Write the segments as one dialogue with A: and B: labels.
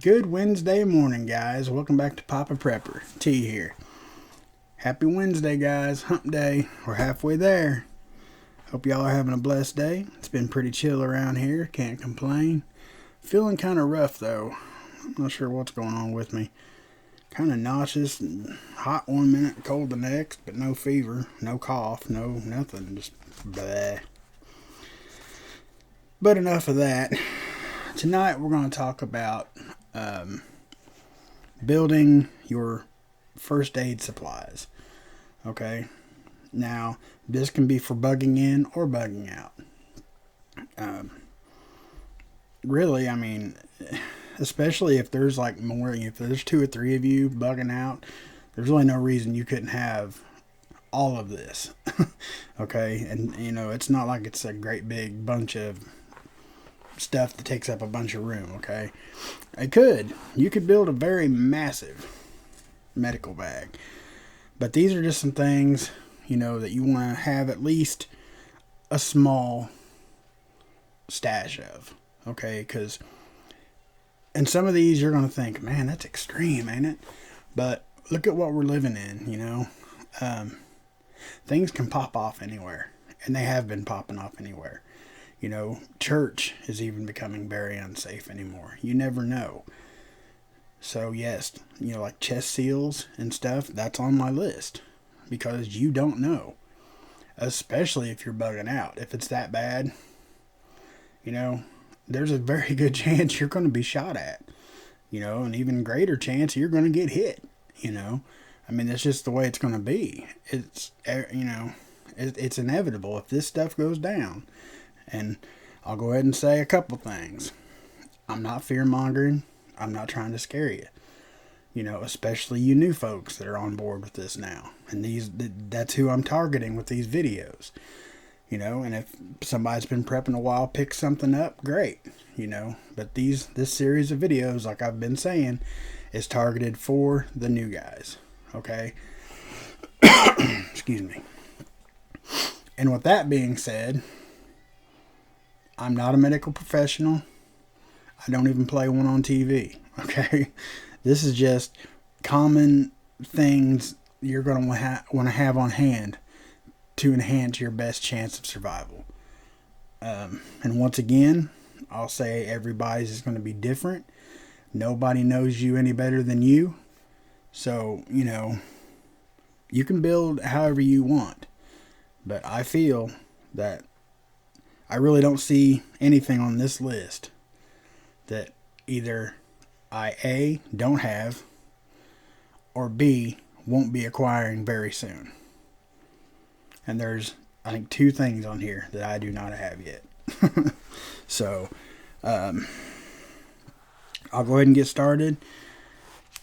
A: Good Wednesday morning, guys. Welcome back to Papa Prepper. T here. Happy Wednesday, guys. Hump day. We're halfway there. Hope y'all are having a blessed day. It's been pretty chill around here. Can't complain. Feeling kind of rough, though. I'm not sure what's going on with me. Kind of nauseous and hot one minute, cold the next, but no fever, no cough, no nothing. Just bleh. But enough of that. Tonight we're going to talk about building your first aid supplies. Okay? Now, this can be for bugging in or bugging out. Really, I mean, especially if there's like more, if there's two or three of you bugging out, there's really no reason you couldn't have all of this. Okay? And, it's not like it's a great big bunch of stuff that takes up a bunch of room, okay? You could build a very massive medical bag. But these are just some things, that you want to have at least a small stash of, okay? And some of these you're going to think, man, that's extreme, ain't it? But look at what we're living in, things can pop off anywhere, and they have been popping off anywhere. Church is even becoming very unsafe anymore. You never know. So yes, like chest seals and stuff, that's on my list. Because you don't know. Especially if you're bugging out. If it's that bad, there's a very good chance you're going to be shot at. An even greater chance you're going to get hit. I mean, that's just the way it's going to be. It's inevitable if this stuff goes down. And I'll go ahead and say a couple things. I'm not fear-mongering. I'm not trying to scare you. Especially you new folks that are on board with this now. And that's who I'm targeting with these videos. And if somebody's been prepping a while, pick something up, great. But this series of videos, like I've been saying, is targeted for the new guys. Okay? Excuse me. And with that being said, I'm not a medical professional. I don't even play one on TV. Okay? This is just common things you're going to want to have on hand to enhance your best chance of survival. And once again, I'll say everybody's is going to be different. Nobody knows you any better than you. So, you can build however you want. But I feel that I really don't see anything on this list that either I don't have, or B, won't be acquiring very soon. And there's, I think, two things on here that I do not have yet. So, I'll go ahead and get started.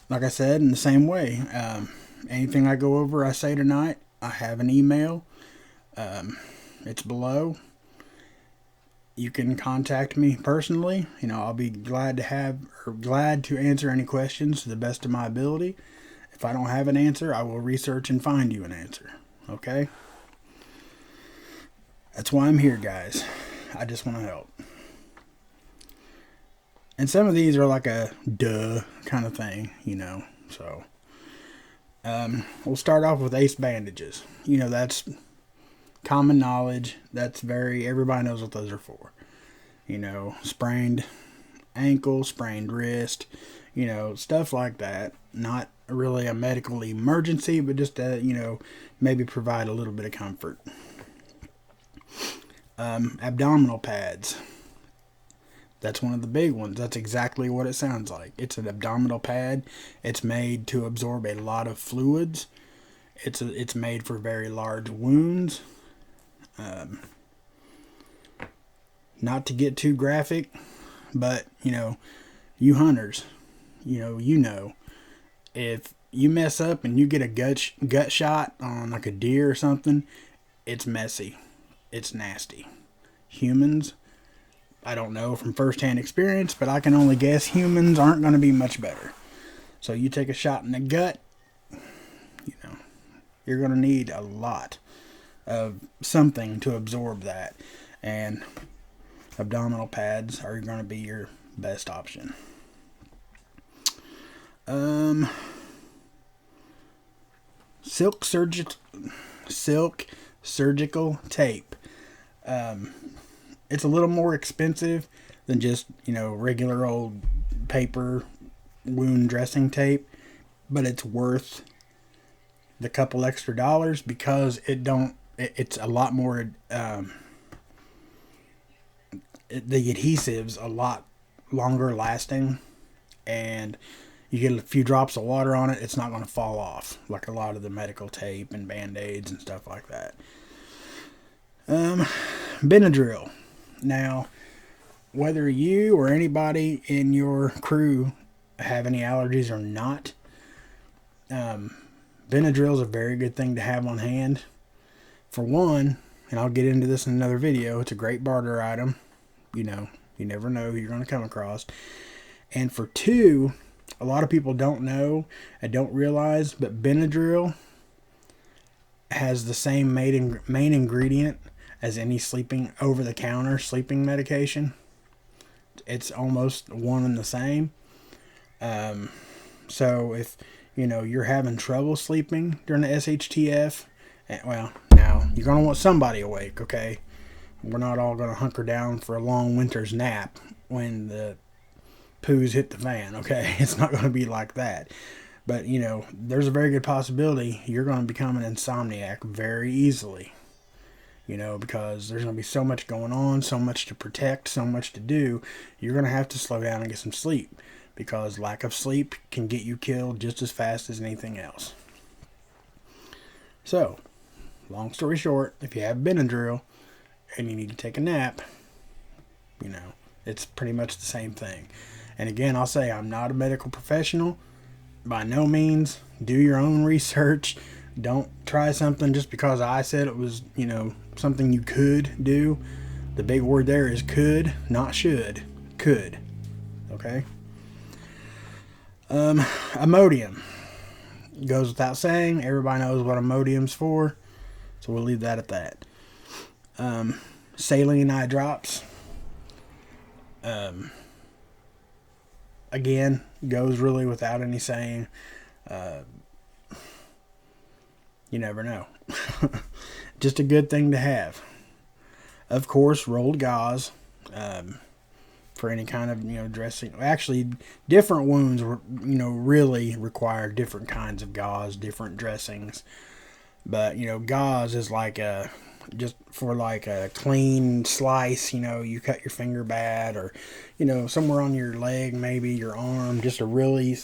A: Like I said, in the same way, anything I go over, I say tonight, I have an email. It's below. You can contact me personally. I'll be glad to answer any questions to the best of my ability. If I don't have an answer, I will research and find you an answer. Okay? That's why I'm here, guys. I just want to help. And some of these are like a duh kind of thing, So, we'll start off with ace bandages. That's common knowledge. Everybody knows what those are for. Sprained ankle, sprained wrist, stuff like that. Not really a medical emergency, but just to, maybe provide a little bit of comfort. Abdominal pads. That's one of the big ones. That's exactly what it sounds like. It's an abdominal pad. It's made to absorb a lot of fluids. It's made for very large wounds. Not to get too graphic, but you hunters, if you mess up and you get a gut shot on like a deer or something, it's messy, it's nasty. Humans, I don't know from firsthand experience, but I can only guess humans aren't going to be much better. So you take a shot in the gut, you're going to need a lot of something to absorb that, and abdominal pads are going to be your best option. Um, silk surgical tape. It's a little more expensive than just, regular old paper wound dressing tape, but it's worth the couple extra dollars because it's a lot more, the adhesive's a lot longer lasting, and you get a few drops of water on it, it's not going to fall off like a lot of the medical tape and band-aids and stuff like that. Benadryl. Now, whether you or anybody in your crew have any allergies or not, Benadryl is a very good thing to have on hand. For one, and I'll get into this in another video, it's a great barter item. You never know who you're going to come across. And for two, a lot of people don't know and don't realize, but Benadryl has the same main ingredient as any over-the-counter sleeping medication. It's almost one and the same. So if you're having trouble sleeping during the SHTF, well, now you're going to want somebody awake, okay? We're not all going to hunker down for a long winter's nap when the poos hit the fan, okay? It's not going to be like that. But, there's a very good possibility you're going to become an insomniac very easily. Because there's going to be so much going on, so much to protect, so much to do. You're going to have to slow down and get some sleep, because lack of sleep can get you killed just as fast as anything else. So, long story short, if you have Benadryl and you need to take a nap, it's pretty much the same thing. And again, I'll say I'm not a medical professional. By no means. Do your own research. Don't try something just because I said it was, something you could do. The big word there is could, not should. Could. Okay? Imodium. Goes without saying. Everybody knows what Imodium's for. So we'll leave that at that. Saline eye drops. Again, goes really without any saying. You never know. Just a good thing to have. Of course, rolled gauze for any kind of dressing. Actually, different wounds really require different kinds of gauze, different dressings. But gauze is like just for like a clean slice. You cut your finger bad, or somewhere on your leg, maybe your arm, just a really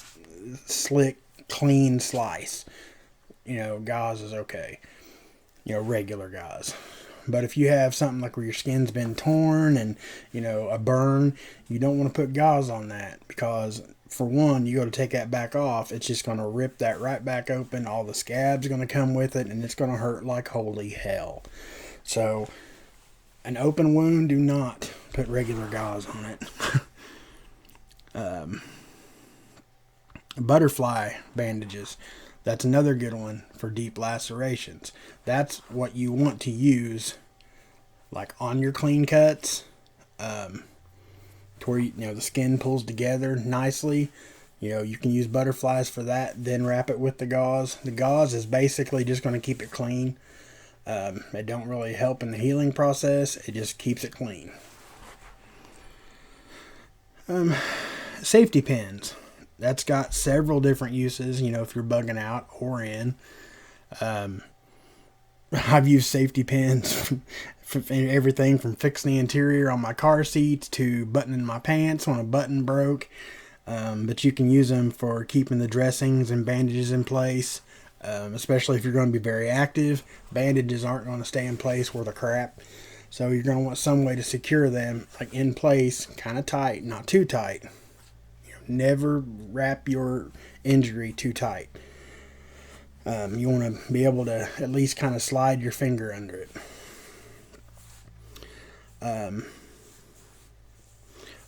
A: slick, clean slice. Gauze is okay. Regular gauze. But if you have something like where your skin's been torn and, a burn, you don't want to put gauze on that, because for one, you go to take that back off, it's just going to rip that right back open. All the scab's going to come with it, and it's going to hurt like holy hell. So, an open wound, do not put regular gauze on it. Butterfly bandages. That's another good one for deep lacerations. That's what you want to use, like on your clean cuts, to where the skin pulls together nicely. You can use butterflies for that. Then wrap it with the gauze. The gauze is basically just going to keep it clean. It don't really help in the healing process. It just keeps it clean. Safety pins. That's got several different uses, if you're bugging out or in. I've used safety pins for everything from fixing the interior on my car seats to buttoning my pants when a button broke. But you can use them for keeping the dressings and bandages in place, especially if you're going to be very active. Bandages aren't going to stay in place worth a crap. So you're going to want some way to secure them, like in place, kind of tight, not too tight. Never wrap your injury too tight. You want to be able to at least kind of slide your finger under it.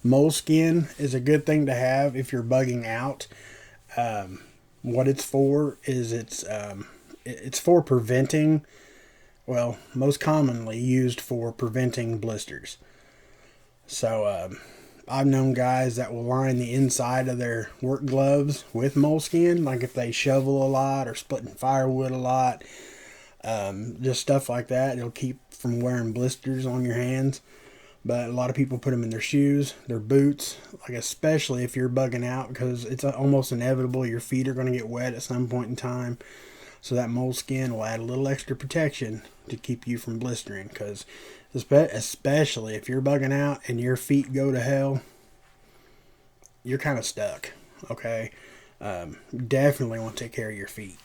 A: Moleskin is a good thing to have if you're bugging out. What it's for is it's for preventing, most commonly used for preventing blisters. So I've known guys that will line the inside of their work gloves with moleskin, like if they shovel a lot or splitting firewood a lot, just stuff like that. It'll keep from wearing blisters on your hands. But a lot of people put them in their shoes, their boots, like especially if you're bugging out, because it's almost inevitable your feet are going to get wet at some point in time. So that moleskin will add a little extra protection to keep you from blistering, because especially if you're bugging out and your feet go to hell, you're kind of stuck, okay? Definitely want to take care of your feet.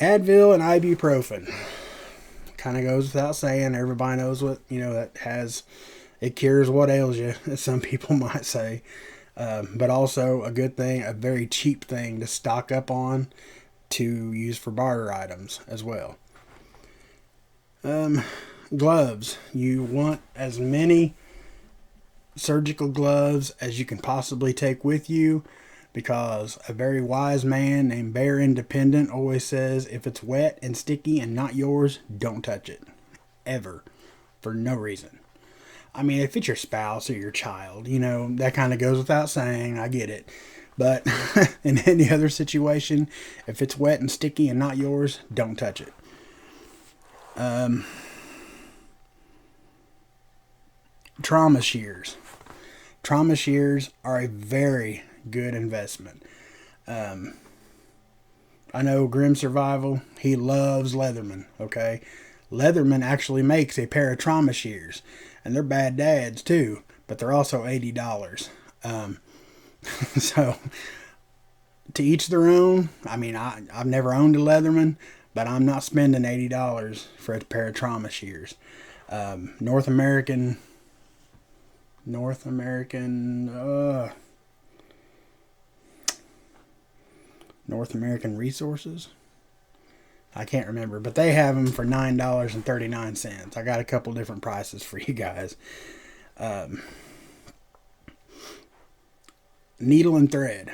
A: Advil and ibuprofen. Kind of goes without saying. Everybody knows what, it cures what ails you, as some people might say. But also a good thing, a very cheap thing to stock up on to use for barter items as well. Gloves. You want as many surgical gloves as you can possibly take with you, because a very wise man named Bear Independent always says, if it's wet and sticky and not yours, don't touch it. Ever. For no reason. I mean, if it's your spouse or your child, that kind of goes without saying. I get it. But in any other situation, if it's wet and sticky and not yours, don't touch it. Trauma shears. Trauma shears are a very good investment. I know Grim Survival, he loves Leatherman, okay? Leatherman actually makes a pair of trauma shears, and they're bad dads too, but they're also $80. So, to each their own. I mean, I've never owned a Leatherman, but I'm not spending $80 for a pair of trauma shears. North American Resources. I can't remember, but they have them for $9.39. I got a couple different prices for you guys. Needle and thread.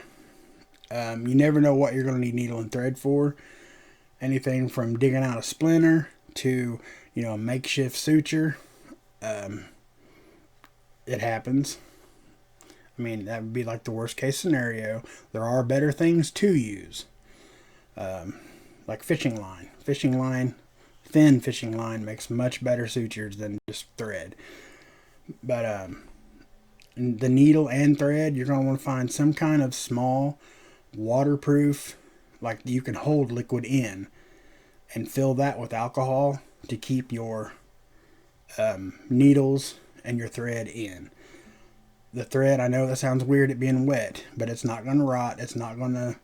A: You never know what you're going to need needle and thread for. Anything from digging out a splinter to, a makeshift suture. It happens. I mean, that would be like the worst case scenario. There are better things to use. Like fishing line. Thin fishing line makes much better sutures than just thread. But the needle and thread, you're going to want to find some kind of small, waterproof, like you can hold liquid in, and fill that with alcohol to keep your needles and your thread in. The thread, I know that sounds weird at being wet, but it's not going to rot. It's not going to,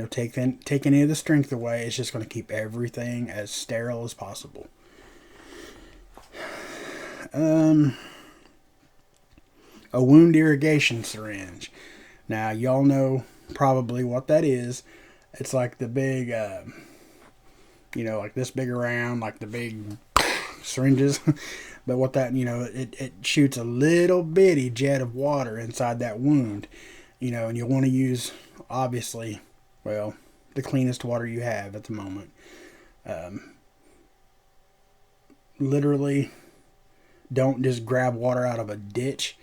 A: take any of the strength away. It's just going to keep everything as sterile as possible. A wound irrigation syringe. Now, y'all know probably what that is. It's like the big, like this big around, like the big syringes. But what that, it shoots a little bitty jet of water inside that wound, and you'll want to use, obviously, the cleanest water you have at the moment. Literally, don't just grab water out of a ditch,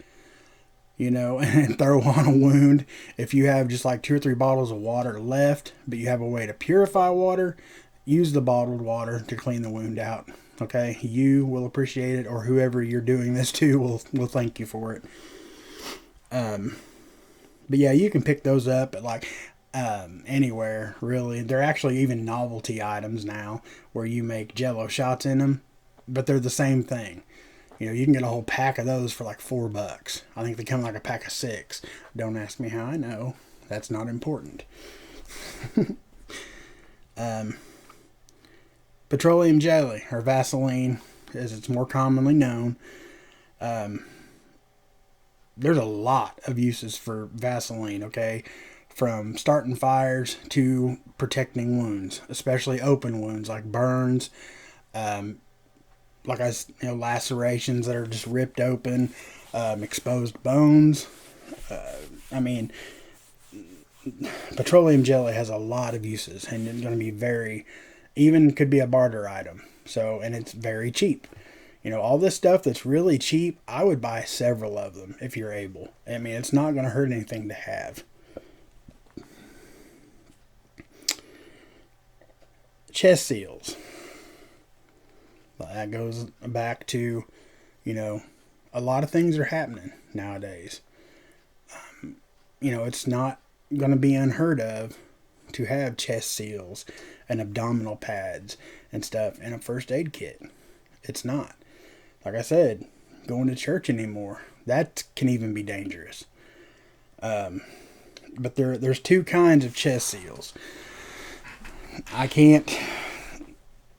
A: and throw on a wound. If you have just like 2 or 3 bottles of water left, but you have a way to purify water, use the bottled water to clean the wound out. Okay, you will appreciate it, or whoever you're doing this to will thank you for it. But yeah, you can pick those up at anywhere, really. They're actually even novelty items now where you make Jello shots in them, but they're the same thing. You can get a whole pack of those for like $4. I think they come like a pack of 6. Don't ask me how I know. That's not important. Petroleum jelly, or Vaseline, as it's more commonly known. There's a lot of uses for Vaseline, okay? From starting fires to protecting wounds, especially open wounds like burns, lacerations that are just ripped open, exposed bones. Petroleum jelly has a lot of uses, and it's going to be could be a barter item. So, and it's very cheap. All this stuff that's really cheap, I would buy several of them if you're able. I mean, it's not going to hurt anything to have. Chest seals. Well, that goes back to, a lot of things are happening nowadays. It's not going to be unheard of to have chest seals and abdominal pads and stuff in a first aid kit. It's not. Like I said, going to church anymore, that can even be dangerous. But there's two kinds of chest seals. I can't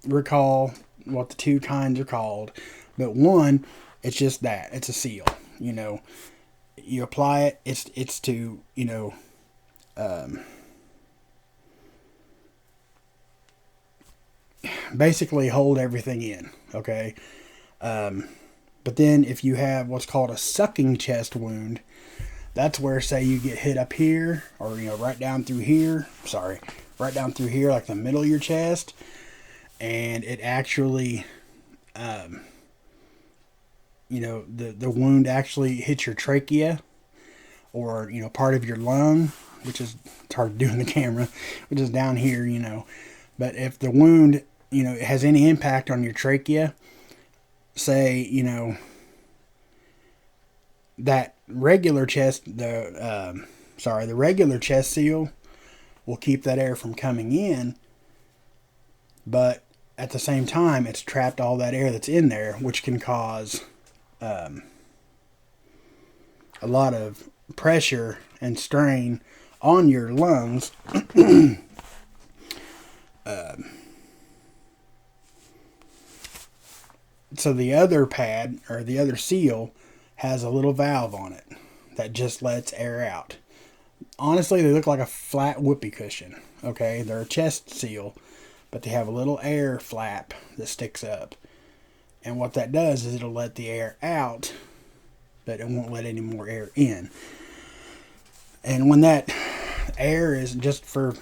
A: recall what the two kinds are called, but one, it's just that. It's a seal. You apply it, it's to, basically hold everything in, okay? But then if you have what's called a sucking chest wound, that's where, say, you get hit up here, or, right down through here, like the middle of your chest, and it actually, the wound actually hits your trachea, or, part of your lung, which is, it's hard to do in the camera, which is down here, But if the wound, has any impact on your trachea, say, that regular chest, the regular chest seal will keep that air from coming in, but at the same time, it's trapped all that air that's in there, which can cause a lot of pressure and strain on your lungs. So the other pad, or the other seal, has a little valve on it that just lets air out. Honestly, they look like a flat whoopee cushion. Okay, they're a chest seal, but they have a little air flap that sticks up. And what that does is it'll let the air out, but it won't let any more air in. And when that air is, just for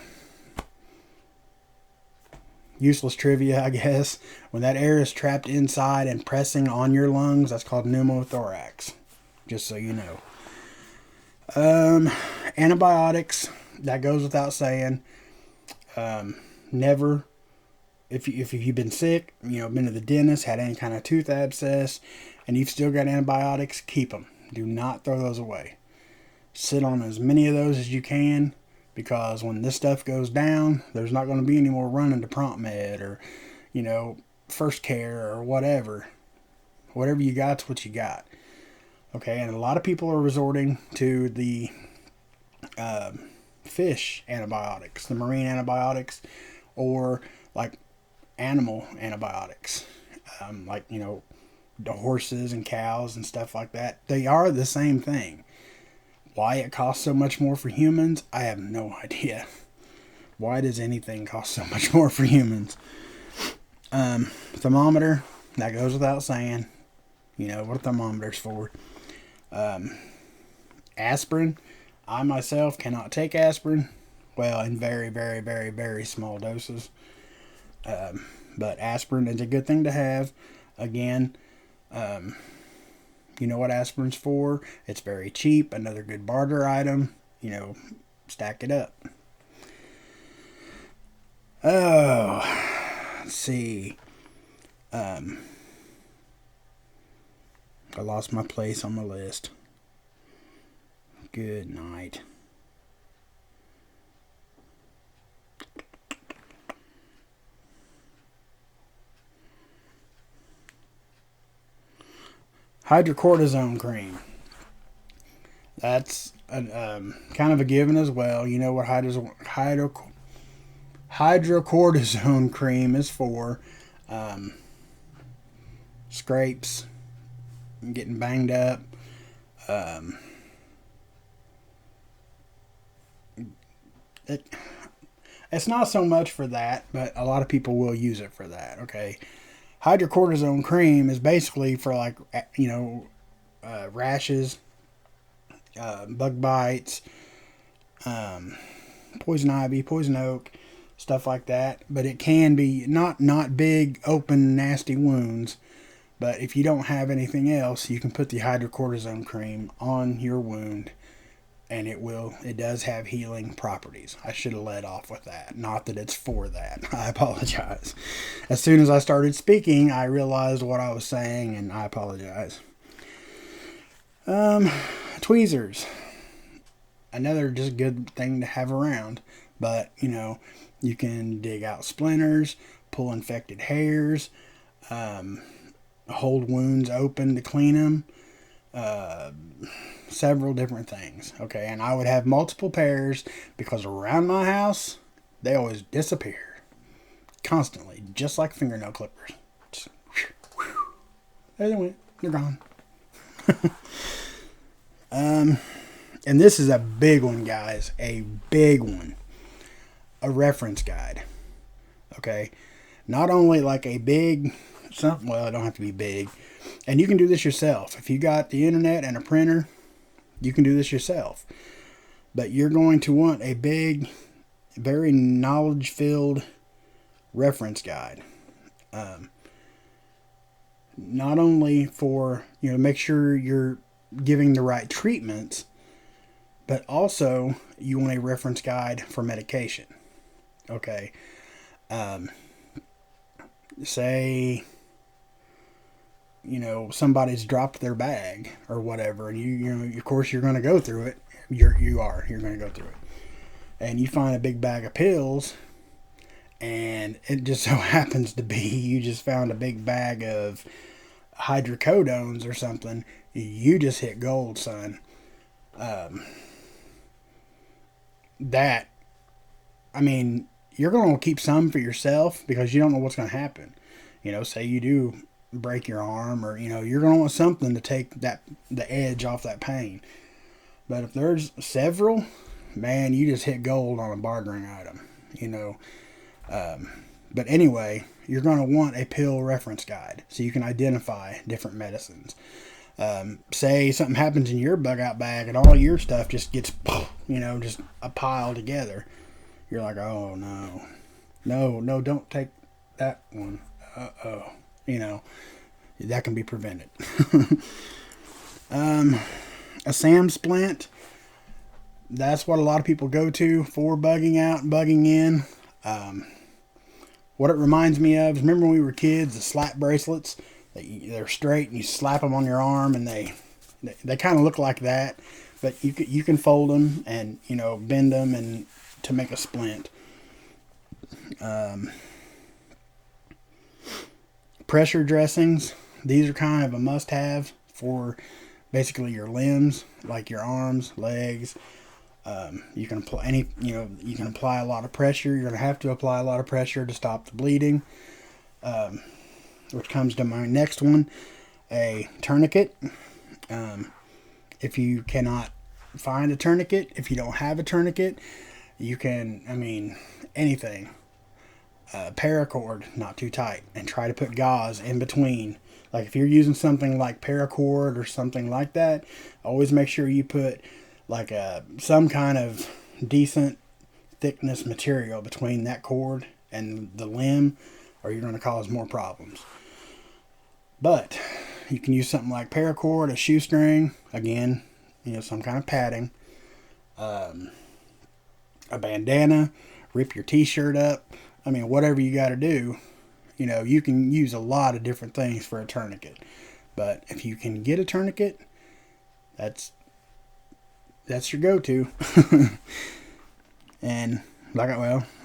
A: useless trivia, I guess, when that air is trapped inside and pressing on your lungs, that's called pneumothorax, just so you know. Antibiotics, that goes without saying. Never, if you've been sick, been to the dentist, had any kind of tooth abscess, and you've still got antibiotics, keep them. Do not throw those away. Sit on as many of those as you can, because when this stuff goes down, there's not going to be any more running to prompt med or, first care or whatever. Whatever you got's what you got. Okay, and a lot of people are resorting to the fish antibiotics, the marine antibiotics, or like animal antibiotics, like, the horses and cows and stuff like that. They are the same thing. Why it costs so much more for humans, I have no idea. Why does anything cost so much more for humans? Thermometer, that goes without saying. You know what a thermometer's for. Aspirin, I myself cannot take aspirin. Well, in very, very, very, very small doses. But aspirin is a good thing to have. Again, you know what aspirin's for. It's very cheap. Another good barter item. Stack it up. Oh, let's see. I lost my place on my list. Good night. Hydrocortisone cream. That's kind of a given as well. You know what hydrocortisone cream is for. Scrapes, getting banged up. It's not so much for that, but a lot of people will use it for that. Okay. Hydrocortisone cream is basically for, like, rashes, bug bites, poison ivy, poison oak, stuff like that. But it can be not big, open, nasty wounds, But if you don't have anything else, you can put the hydrocortisone cream on your wound, and it does have healing properties. I should have led off with that. Not that it's for that. I apologize. As soon as I started speaking, I realized what I was saying, and I apologize. Tweezers. Another just good thing to have around. But, you can dig out splinters, pull infected hairs, hold wounds open to clean them, several different things. Okay, and I would have multiple pairs because around my house they always disappear constantly, just like fingernail clippers. Just, there they went. They're gone. And this is a big one, guys. A big one. A reference guide. Okay, not only like a big something. Well, it don't have to be big. And you can do this yourself. If you got the internet and a printer, you can do this yourself. But you're going to want a big, very knowledge-filled reference guide. Not only for, make sure you're giving the right treatments, but also you want a reference guide for medication. Okay. Say somebody's dropped their bag or whatever, and you of course you're going to go through it. You're going to go through it, and you find a big bag of pills, and it just so happens to be you just found a big bag of hydrocodones or something. You just hit gold, son. You're going to keep some for yourself because you don't know what's going to happen. Say you do break your arm, or you're going to want something to take the edge off that pain. But if there's several, man, you just hit gold on a bartering item. But anyway, you're going to want a pill reference guide so you can identify different medicines. Say something happens in your bug out bag and all your stuff just gets just a pile together. You're like, oh no, don't take that one. That can be prevented. A SAM splint, that's what a lot of people go to for bugging out and bugging in. What it reminds me of is, remember when we were kids, the slap bracelets? They're straight and you slap them on your arm, and they kind of look like that, but you can fold them and bend them and to make a splint. Pressure dressings, these are kind of a must-have for basically your limbs, like your arms, legs. You can apply you can apply a lot of pressure. You're going to have to apply a lot of pressure to stop the bleeding. Which comes to my next one, a tourniquet. If you cannot find a tourniquet, if you don't have a tourniquet, you can, anything. Paracord, not too tight, and try to put gauze in between. Like if you're using something like paracord or something like that, always make sure you put like some kind of decent thickness material between that cord and the limb, or you're going to cause more problems. But you can use something like paracord, a shoestring, again, some kind of padding, a bandana, rip your t-shirt up. Whatever you got to do, you can use a lot of different things for a tourniquet. But if you can get a tourniquet, that's your go-to. And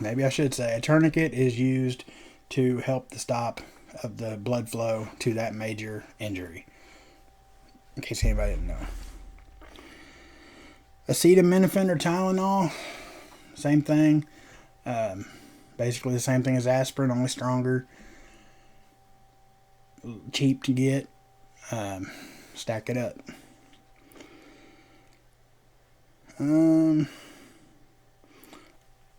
A: maybe I should say a tourniquet is used to help the stop of the blood flow to that major injury. In case anybody didn't know. Acetaminophen or Tylenol, same thing. Basically the same thing as aspirin, only stronger. Cheap to get. Stack it up. A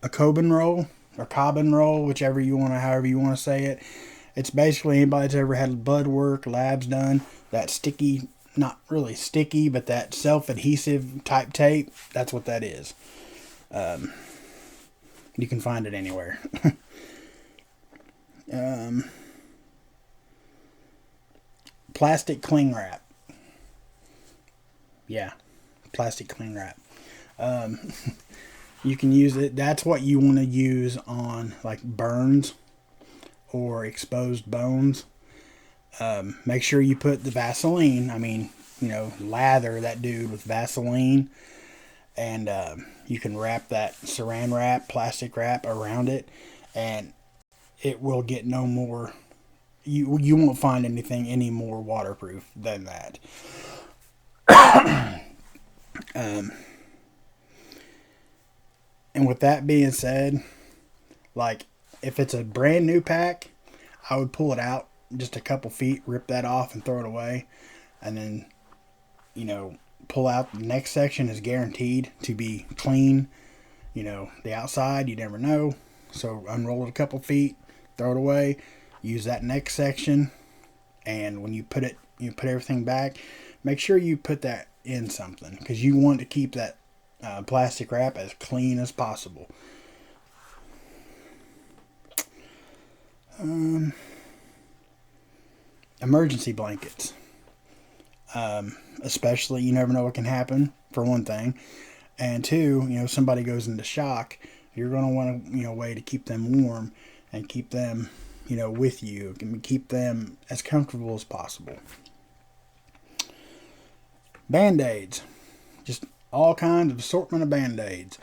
A: Coben roll or Coben roll, however you want to say it. It's basically anybody that's ever had blood work, labs done, that sticky, not really sticky, but that self-adhesive type tape. That's what that is. You can find it anywhere. plastic cling wrap. Yeah, plastic cling wrap. You can use it. That's what you want to use on like burns or exposed bones. Make sure you put the Vaseline. Lather that dude with Vaseline, and you can wrap that saran wrap, plastic wrap around it, and it will get no more. You won't find anything any more waterproof than that. And with that being said, like if it's a brand new pack, I would pull it out just a couple feet, rip that off and throw it away, and then pull out. The next section is guaranteed to be clean. The outside, you never know. So unroll it a couple feet, throw it away, use that next section, and when you put everything back, make sure you put that in something, because you want to keep that plastic wrap as clean as possible. Emergency blankets. Especially, you never know what can happen, for one thing. And two, somebody goes into shock, you're going to want a way to keep them warm and keep them, with you, and keep them as comfortable as possible. Band-Aids. Just all kinds of assortment of Band-Aids.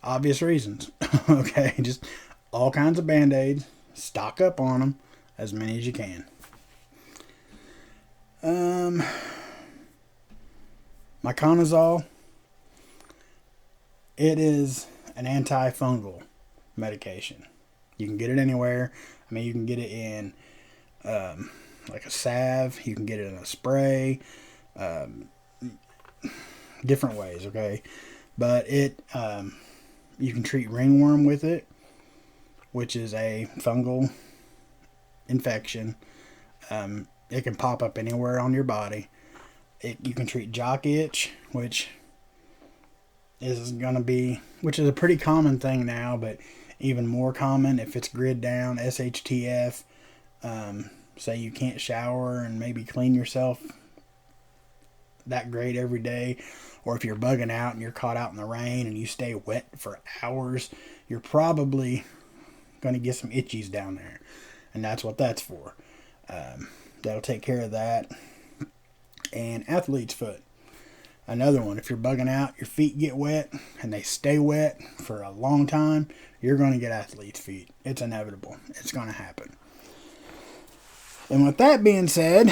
A: Obvious reasons. Okay, just all kinds of Band-Aids. Stock up on them, as many as you can. Miconazole. It is an antifungal medication. You can get it anywhere. You can get it in like a salve. You can get it in a spray. Different ways, okay? But you can treat ringworm with it, which is a fungal infection. It can pop up anywhere on your body. You can treat jock itch, which is a pretty common thing now, but even more common if it's grid down, SHTF. Say you can't shower and maybe clean yourself that great every day, or if you're bugging out and you're caught out in the rain and you stay wet for hours, you're probably going to get some itchies down there, and that's what that's for. That'll take care of that. And athlete's foot, another one. If you're bugging out, your feet get wet and they stay wet for a long time, you're going to get athlete's feet. It's inevitable. It's going to happen. And with that being said,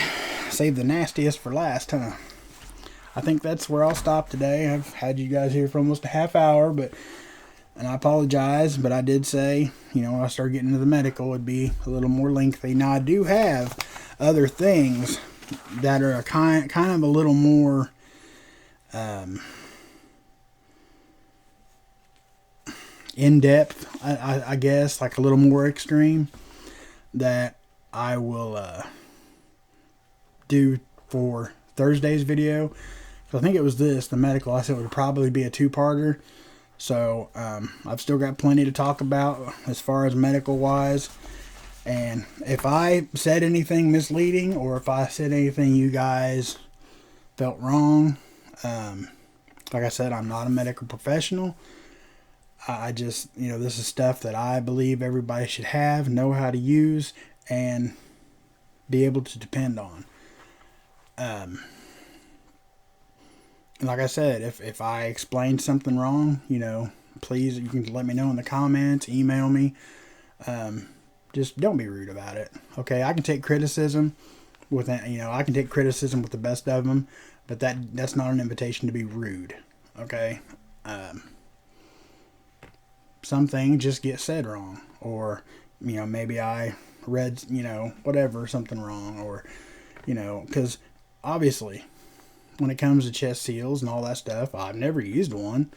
A: save the nastiest for last, huh? I think that's where I'll stop today. I've had you guys here for almost a half hour, and I apologize, but I did say, when I start getting into the medical, it'd be a little more lengthy. Now, I do have other things that are kind of a little more in-depth, I guess, like a little more extreme, that I will do for Thursday's video. So I think it was the medical. I said it would probably be a two-parter. So I've still got plenty to talk about as far as medical wise. And if I said anything misleading, or if I said anything you guys felt wrong, like I said, I'm not a medical professional. I just, this is stuff that I believe everybody should have, know how to use, and be able to depend on. And like I said, if I explained something wrong, please, you can let me know in the comments, email me. Just don't be rude about it. Okay, I can take criticism I can take criticism with the best of them, but that's not an invitation to be rude. Okay? Some things just get said wrong, or maybe I read something wrong, or because obviously when it comes to chest seals and all that stuff, I've never used one,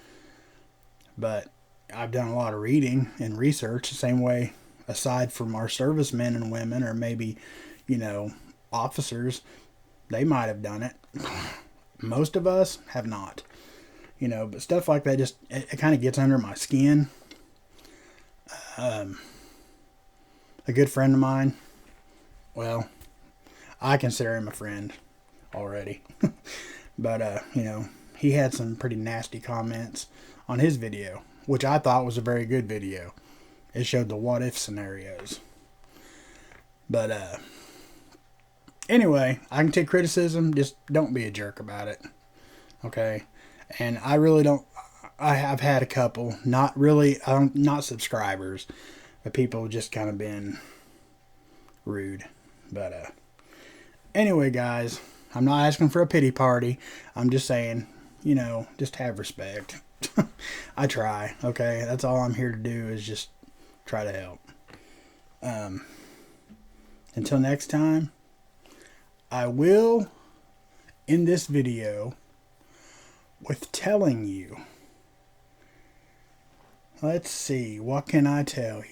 A: but I've done a lot of reading and research the same way. Aside from our servicemen and women, or maybe, officers, they might have done it. Most of us have not. But stuff like that it kind of gets under my skin. a good friend of mine. Well, I consider him a friend already. But, you know, he had some pretty nasty comments on his video, which I thought was a very good video. It showed the what if scenarios. But, anyway, I can take criticism, just don't be a jerk about it. Okay? And I really don't, I've had a couple, not really, not subscribers, but people just kind of been rude. But, anyway, guys, I'm not asking for a pity party. I'm just saying, you know, just have respect. I try, okay? That's all I'm here to do, is just try to help. Until next time, I will end this video with telling you. Let's see, what can I tell you?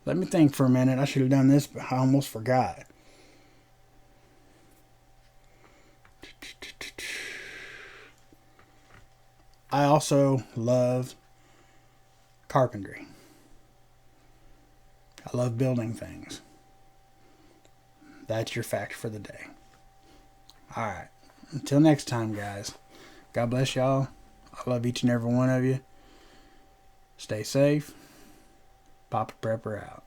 A: Let me think for a minute. I should have done this, but I almost forgot. I also love carpentry. I love building things. That's your fact for the day. Alright. Until next time, guys. God bless y'all. I love each and every one of you. Stay safe. Papa Prepper out.